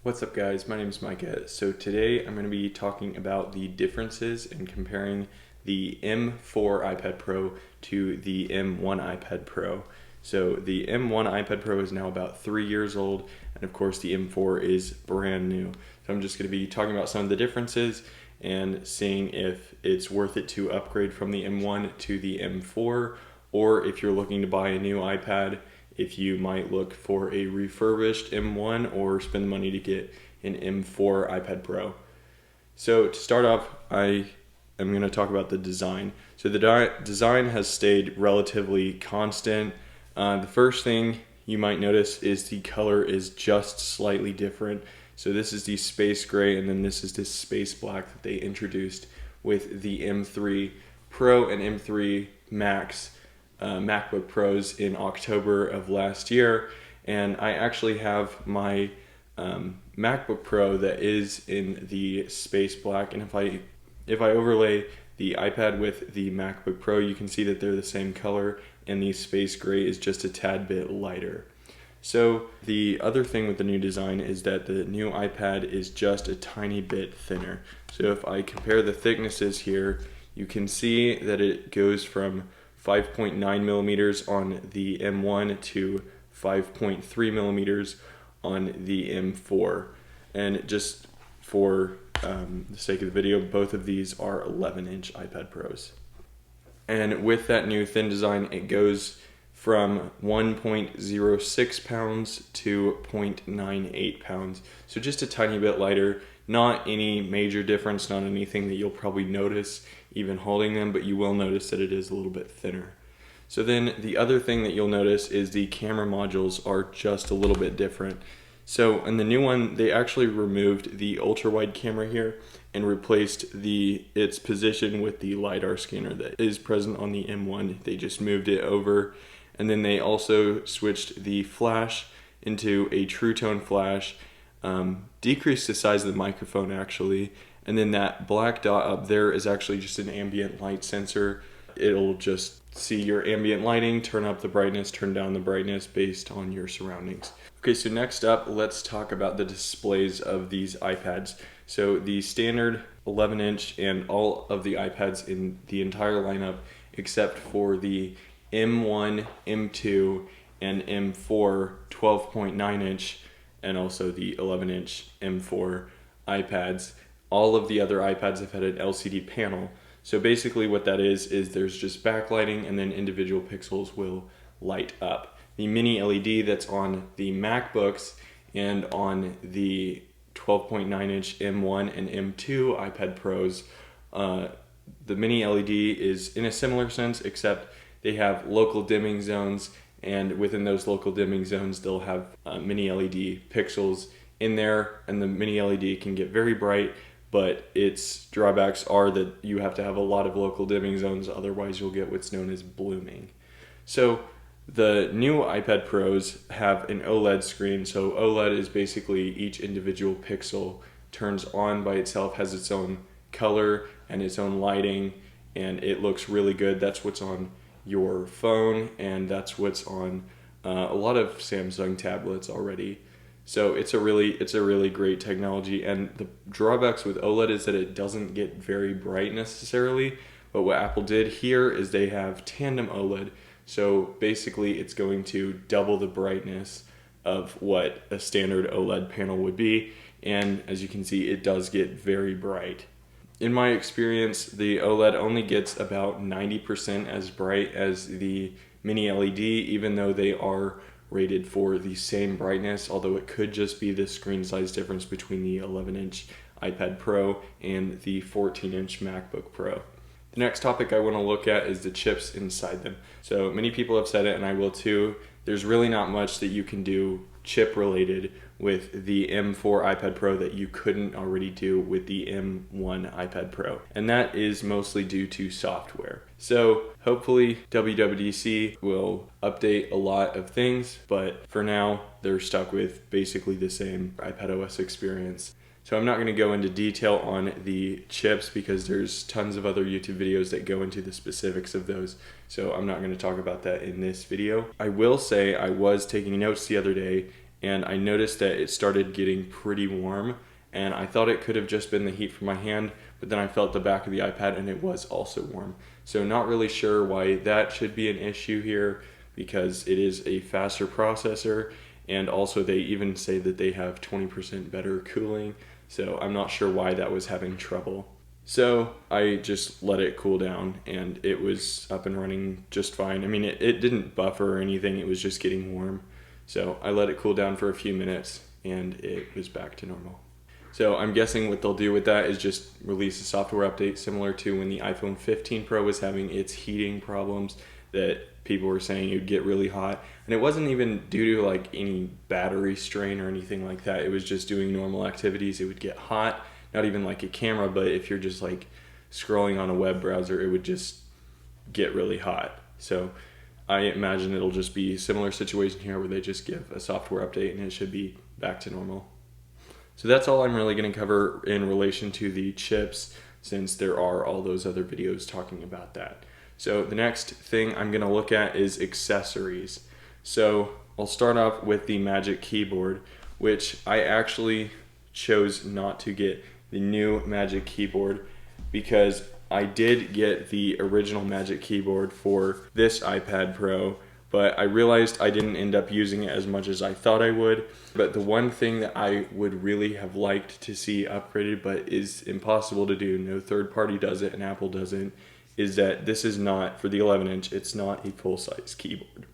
What's up guys, my name is Micah. So today I'm going to be talking about the differences in comparing the M4 iPad Pro to the M1 iPad Pro. So the M1 iPad Pro is now about 3 years old, and of course the M4 is brand new. So I'm just going to be talking about some of the differences and seeing if it's worth it to upgrade from the M1 to the M4, or if you're looking to buy a new iPad, if you might look for a refurbished M1 or spend the money to get an M4 iPad Pro. So to start off, I am going to talk about the design. So the design has stayed relatively constant. The first thing you might notice is the color is just slightly different. So this is the space gray, and then this is this space black that they introduced with the M3 Pro and M3 Max MacBook Pros in October of last year. And I actually have my MacBook Pro that is in the space black, and if I overlay the iPad with the MacBook Pro, you can see that they're the same color, and the space gray is just a tad bit lighter. So the other thing with the new design is that the new iPad is just a tiny bit thinner. So if I compare the thicknesses here, you can see that it goes from 5.9 millimeters on the M1 to 5.3 millimeters on the M4. And just for the sake of the video, both of these are 11-inch iPad Pros. And with that new thin design, it goes from 1.06 pounds to 0.98 pounds. So just a tiny bit lighter. Not any major difference, not anything that you'll probably notice even holding them, but you will notice that it is a little bit thinner. So then the other thing that you'll notice is the camera modules are just a little bit different. So in the new one, they actually removed the ultra wide camera here and replaced its position with the LiDAR scanner that is present on the M1. They just moved it over, and then they also switched the flash into a True Tone flash, decreased the size of the microphone actually, and then that black dot up there is actually just an ambient light sensor. It'll just see your ambient lighting, turn up the brightness, turn down the brightness based on your surroundings. Okay, so next up, let's talk about the displays of these iPads. So the standard 11-inch and all of the iPads in the entire lineup, except for the M1, M2, and M4 12.9-inch, and also the 11-inch M4 iPads, all of the other iPads have had an LCD panel. So basically what that is there's just backlighting, and then individual pixels will light up. The mini LED that's on the MacBooks and on the 12.9-inch M1 and M2 iPad Pros, the mini LED is in a similar sense, except they have local dimming zones, and within those local dimming zones they'll have mini LED pixels in there, and the mini LED can get very bright, but its drawbacks are that you have to have a lot of local dimming zones, otherwise you'll get what's known as blooming. So the new iPad Pros have an OLED screen. So OLED is basically each individual pixel turns on by itself, has its own color and its own lighting, and it looks really good. That's what's on your phone, and that's what's on a lot of Samsung tablets already. So it's a really great technology, and the drawbacks with OLED is that it doesn't get very bright necessarily, but what Apple did here is they have tandem OLED. So basically it's going to double the brightness of what a standard OLED panel would be, and as you can see, it does get very bright. In my experience, the OLED only gets about 90% as bright as the mini LED, even though they are rated for the same brightness, although it could just be the screen size difference between the 11-inch iPad Pro and the 14-inch MacBook Pro. The next topic I want to look at is the chips inside them. So many people have said it, and I will too, there's really not much that you can do chip related with the M4 iPad Pro that you couldn't already do with the M1 iPad Pro, and that is mostly due to software. So hopefully WWDC will update a lot of things, but for now they're stuck with basically the same iPadOS experience. So I'm not going to go into detail on the chips because there's tons of other YouTube videos that go into the specifics of those. So I'm not going to talk about that in this video. I will say I was taking notes the other day, and I noticed that it started getting pretty warm, and I thought it could have just been the heat from my hand, but then I felt the back of the iPad and it was also warm. So not really sure why that should be an issue here, because it is a faster processor, and also they even say that they have 20% better cooling, so I'm not sure why that was having trouble. So I just let it cool down and it was up and running just fine. I mean, it didn't buffer or anything, it was just getting warm. So I let it cool down for a few minutes and it was back to normal. So I'm guessing what they'll do with that is just release a software update similar to when the iPhone 15 Pro was having its heating problems, that people were saying it would get really hot. And it wasn't even due to like any battery strain or anything like that. It was just doing normal activities. It would get hot, not even like a camera, but if you're just like scrolling on a web browser, it would just get really hot. So I imagine it'll just be a similar situation here where they just give a software update and it should be back to normal. So that's all I'm really going to cover in relation to the chips, since there are all those other videos talking about that. So the next thing I'm going to look at is accessories. So I'll start off with the Magic Keyboard, which I actually chose not to get the new Magic Keyboard because I did get the original Magic Keyboard for this iPad Pro, but I realized I didn't end up using it as much as I thought I would. But the one thing that I would really have liked to see upgraded, but is impossible to do, no third party does it and Apple doesn't, is that this is not, for the 11-inch, it's not a full-size keyboard.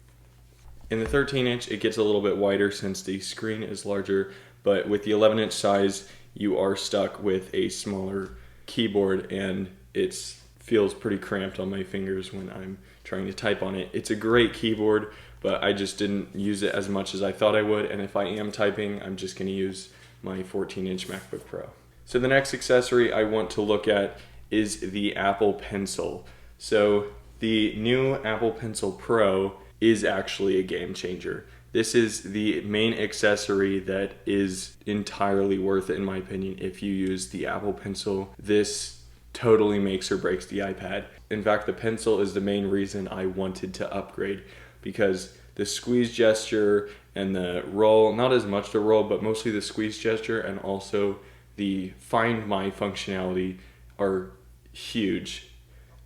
In the 13-inch, it gets a little bit wider since the screen is larger, but with the 11-inch size, you are stuck with a smaller keyboard and it feels pretty cramped on my fingers when I'm trying to type on it. It's a great keyboard, but I just didn't use it as much as I thought I would, and if I am typing, I'm just going to use my 14-inch MacBook Pro. So the next accessory I want to look at is the Apple Pencil. So the new Apple Pencil Pro is actually a game changer. This is the main accessory that is entirely worth it, in my opinion. If you use the Apple Pencil, this totally makes or breaks the iPad. In fact, the pencil is the main reason I wanted to upgrade, because the squeeze gesture and the roll, not as much the roll, but mostly the squeeze gesture and also the Find My functionality are huge.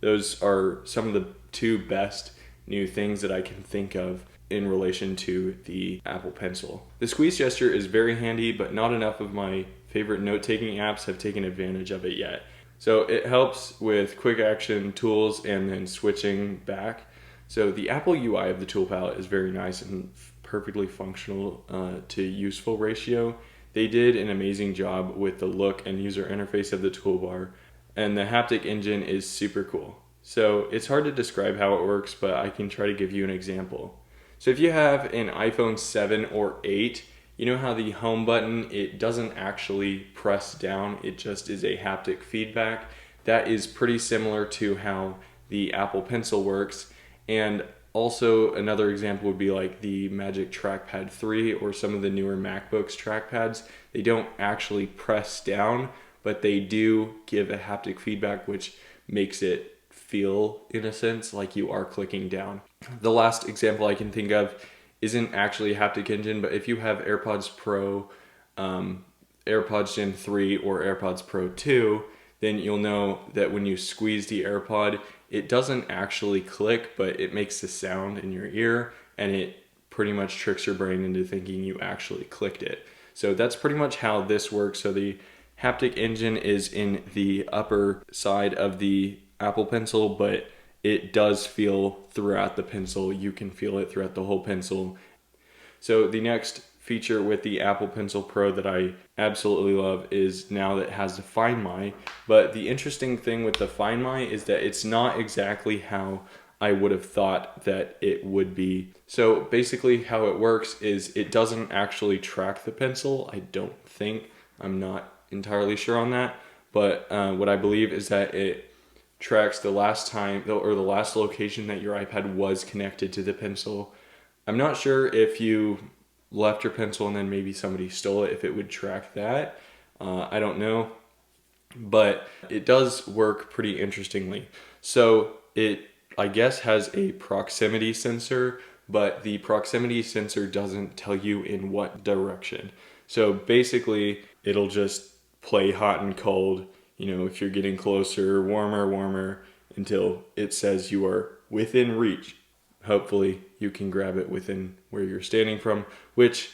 Those are some of the two best new things that I can think of in relation to the Apple Pencil. The squeeze gesture is very handy, but not enough of my favorite note-taking apps have taken advantage of it yet. So it helps with quick action tools and then switching back. So the Apple UI of the tool palette is very nice and perfectly functional to useful ratio. They did an amazing job with the look and user interface of the toolbar, and the haptic engine is super cool. So it's hard to describe how it works, but I can try to give you an example. So if you have an iPhone 7 or 8, you know how the home button, it doesn't actually press down, it just is a haptic feedback. That is pretty similar to how the Apple Pencil works. And also another example would be like the Magic Trackpad 3 or some of the newer MacBooks trackpads. They don't actually press down, but they do give a haptic feedback, which makes it feel, in a sense, like you are clicking down. The last example I can think of isn't actually a haptic engine, but if you have AirPods Pro, AirPods Gen 3 or AirPods Pro 2, then you'll know that when you squeeze the AirPod, it doesn't actually click, but it makes the sound in your ear, and it pretty much tricks your brain into thinking you actually clicked it. So that's pretty much how this works. So the haptic engine is in the upper side of the Apple Pencil, but it does feel throughout the pencil. You can feel it throughout the whole pencil. So the next feature with the Apple Pencil Pro that I absolutely love is now that it has the Find My. But the interesting thing with the Find My is that it's not exactly how I would have thought that it would be. So basically how it works is it doesn't actually track the pencil, I don't think. I'm not entirely sure on that. But what I believe is that it tracks the last time or the last location that your iPad was connected to the pencil. I'm not sure if you left your pencil and then maybe somebody stole it, if it would track that. I don't know, but it does work pretty interestingly. So it, I guess, has a proximity sensor but the proximity sensor doesn't tell you in what direction. So basically, it'll just play hot and cold, if you're getting closer, warmer, until it says you are within reach. Hopefully, you can grab it within where you're standing from, which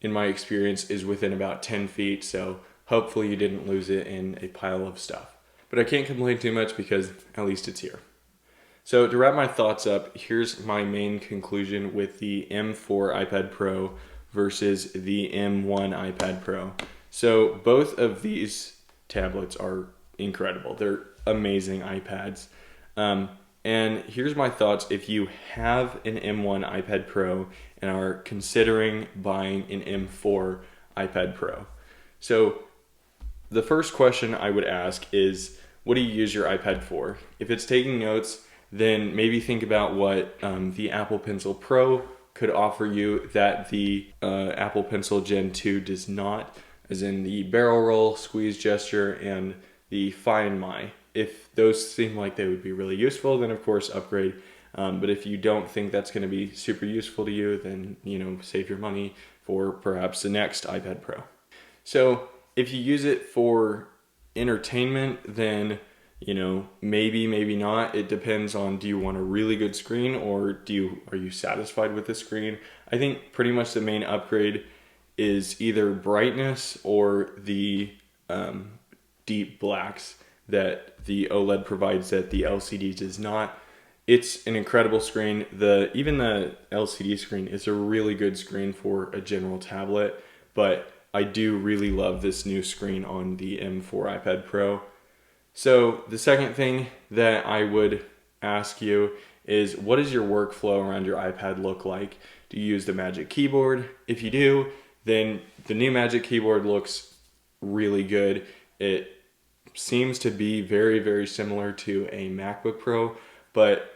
in my experience is within about 10 feet, so hopefully you didn't lose it in a pile of stuff. But I can't complain too much because at least it's here. So to wrap my thoughts up, here's my main conclusion with the M4 iPad Pro versus the M1 iPad Pro. So both of these tablets are incredible. They're amazing iPads. And here's my thoughts if you have an M1 iPad Pro and are considering buying an M4 iPad Pro. So the first question I would ask is, what do you use your iPad for? If it's taking notes, then maybe think about what the Apple Pencil Pro could offer you that the Apple Pencil Gen 2 does not, as in the barrel roll, squeeze gesture, and the Find My. If those seem like they would be really useful, then of course upgrade. But if you don't think that's going to be super useful to you, then save your money for perhaps the next iPad Pro. So if you use it for entertainment, then maybe not. It depends on, do you want a really good screen or are you satisfied with the screen? I think pretty much the main upgrade is either brightness or the deep blacks that the OLED provides that the LCD does not. It's an incredible screen. Even the LCD screen is a really good screen for a general tablet, but I do really love this new screen on the M4 iPad Pro. So the second thing that I would ask you is, what does your workflow around your iPad look like? Do you use the Magic Keyboard? If you do, then the new Magic Keyboard looks really good. It seems to be very, very similar to a MacBook Pro, but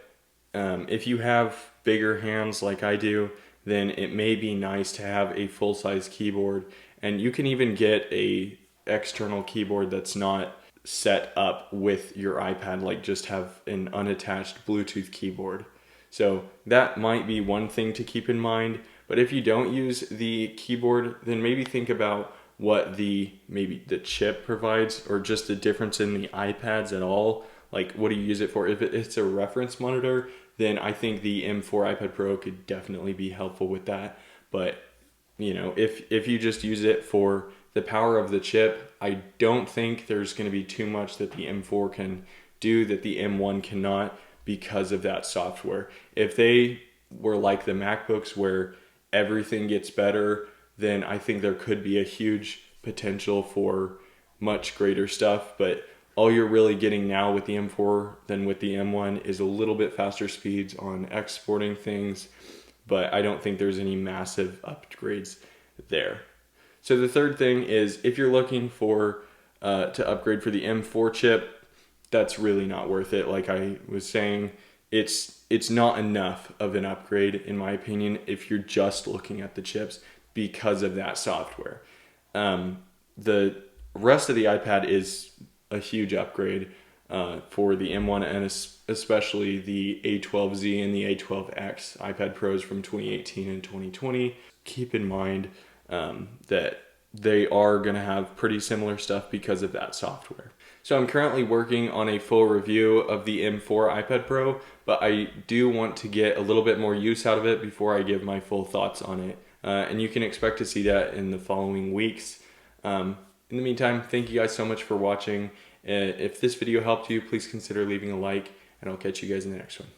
if you have bigger hands like I do, then it may be nice to have a full-size keyboard, and you can even get a external keyboard that's not set up with your iPad, like just have an unattached Bluetooth keyboard. So that might be one thing to keep in mind, but if you don't use the keyboard, then maybe think about what maybe the chip provides, or just the difference in the iPads at all. Like, what do you use it for? If it's a reference monitor, then I think the M4 iPad Pro could definitely be helpful with that. But if you just use it for the power of the chip, I don't think there's going to be too much that the M4 can do that the M1 cannot because of that software. If they were like the MacBooks where everything gets better, then I think there could be a huge potential for much greater stuff. But all you're really getting now with the M4 than with the M1 is a little bit faster speeds on exporting things, but I don't think there's any massive upgrades there. So the third thing is, if you're looking for to upgrade for the M4 chip, that's really not worth it. Like I was saying, it's not enough of an upgrade in my opinion if you're just looking at the chips because of that software. The rest of the iPad is a huge upgrade for the M1 and especially the A12Z and the A12X iPad Pros from 2018 and 2020. Keep in mind that they are going to have pretty similar stuff because of that software. So I'm currently working on a full review of the M4 iPad Pro, but I do want to get a little bit more use out of it before I give my full thoughts on it. And you can expect to see that in the following weeks. In the meantime, thank you guys so much for watching. If this video helped you, please consider leaving a like, and I'll catch you guys in the next one.